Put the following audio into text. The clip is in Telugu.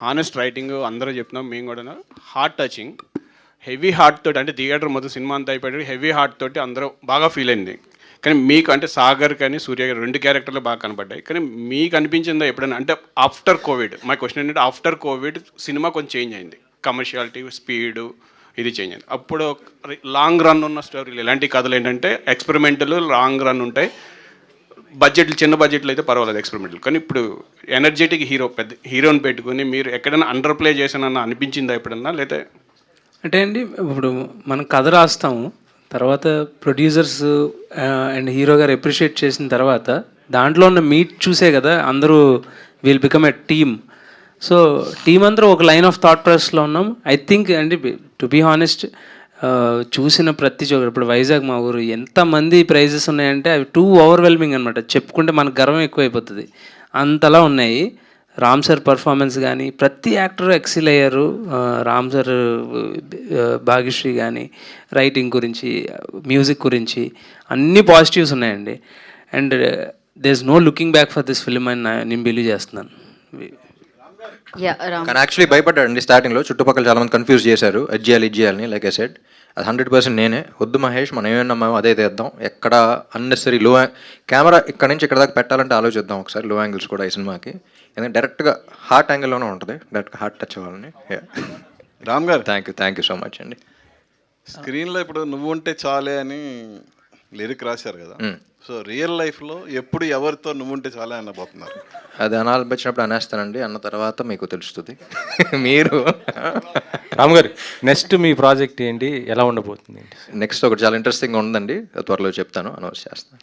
హానెస్ట్ రైటింగ్ అందరూ చెప్తున్నాం, మేము కూడా హార్ట్ టచింగ్, హెవీ హార్ట్ తోటి, అంటే థియేటర్ మొత్తం సినిమా అంతా అయిపోయి హెవీ హార్ట్ తోటి అందరూ బాగా ఫీల్ అయింది. కానీ మీకు అంటే సాగర్ కానీ సూర్య గారు 2 క్యారెక్టర్లు బాగా కనపడ్డాయి. కానీ మీకు అనిపించిందా ఎప్పుడైనా, అంటే ఆఫ్టర్ కోవిడ్, మై క్వశ్చన్ ఏంటంటే ఆఫ్టర్ కోవిడ్ సినిమా కొంచెం చేంజ్ అయింది, కమర్షియాలిటీ, స్పీడు ఇది చేంజ్ అయింది. అప్పుడు లాంగ్ రన్ ఉన్న స్టోరీలు ఇలాంటి కథలు ఏంటంటే ఎక్స్పెరిమెంటల్ లాంగ్ రన్ ఉంటాయి, బడ్జెట్లు చిన్న బడ్జెట్లు అయితే పర్వాలేదు ఎక్స్పెరిమెంటల్. కానీ ఇప్పుడు ఎనర్జెటిక్ హీరో, పెద్ద హీరోని పెట్టుకుని మీరు ఎక్కడైనా అండర్ ప్లే చేసానన్న అనిపించిందా ఎప్పుడన్నా? లేదా అంటే అండి, ఇప్పుడు మనం కథ రాస్తాము, తర్వాత ప్రొడ్యూసర్స్ అండ్ హీరో గారు అప్రిషియేట్ చేసిన తర్వాత దాంట్లో ఉన్న మీట్ చూసే కదా అందరూ will become a team. So team అందరూ ఒక లైన్ ఆఫ్ థాట్ ప్రాసెస్లో ఉన్నాం. ఐ థింక్ అండి, టు బీ హానెస్ట్, చూసిన ప్రతి చోట ఇప్పుడు వైజాగ్ మా ఊరు ఎంతమంది ప్రైజెస్ ఉన్నాయంటే అవి టూ ఓవర్వెల్మింగ్ అనమాట. చెప్పుకుంటే మనకు గర్వం ఎక్కువైపోతుంది, అంతలా ఉన్నాయి. రామ్ సార్ పర్ఫార్మెన్స్ కానీ ప్రతి యాక్టర్ ఎక్సిల్ అయ్యారు. రామ్ సార్, భాగ్యశ్రీ కానీ రైటింగ్ గురించి, మ్యూజిక్ గురించి అన్ని పాజిటివ్స్ ఉన్నాయండి. And there is no looking back for this film అని నేను బిలీవ్ చేస్తున్నాను. కానీ యాక్చువల్లీ భయపడ్డాడండి స్టార్టింగ్లో, చుట్టుపక్కల చాలామంది కన్ఫ్యూజ్ చేశారు అది చేయాలని. లైక్ ఐ సెడ్, అది 100% నేనే. వద్దు మహేష్, మనం ఏమన్నా మేము అదే తెద్దాం, ఎక్కడ అన్నెసరీ లో కెమెరా ఇక్కడ నుంచి ఇక్కడ దాకా పెట్టాలంటే ఆలోచిద్దాం ఒకసారి, లో యాంగిల్స్ కూడా ఈ సినిమాకి. ఎందుకంటే డైరెక్ట్గా హార్ట్ యాంగిల్లోనే ఉంటుంది, డైరెక్ట్గా హార్ట్ టచ్ అవ్వాలని. రామ్ గారు, థ్యాంక్ యూ సో మచ్ అండి. స్క్రీన్లో ఇప్పుడు నువ్వు ఉంటే చాలే అని లిరిక్ రాశారు కదా, సో రియల్ లైఫ్లో ఎప్పుడు ఎవరితో నువ్వు ఉంటే చాలే అనబోతున్నారు? అది అనాలనిపించినప్పుడు అనేస్తానండి, అన్న తర్వాత మీకు తెలుస్తుంది. మీరు రామ్ గారు, నెక్స్ట్ మీ ప్రాజెక్ట్ ఏంటి, ఎలా ఉండబోతుంది? నెక్స్ట్ ఒకటి చాలా ఇంట్రెస్టింగ్ ఉందండి, త్వరలో చెప్తాను, అనౌన్స్ చేస్తాను.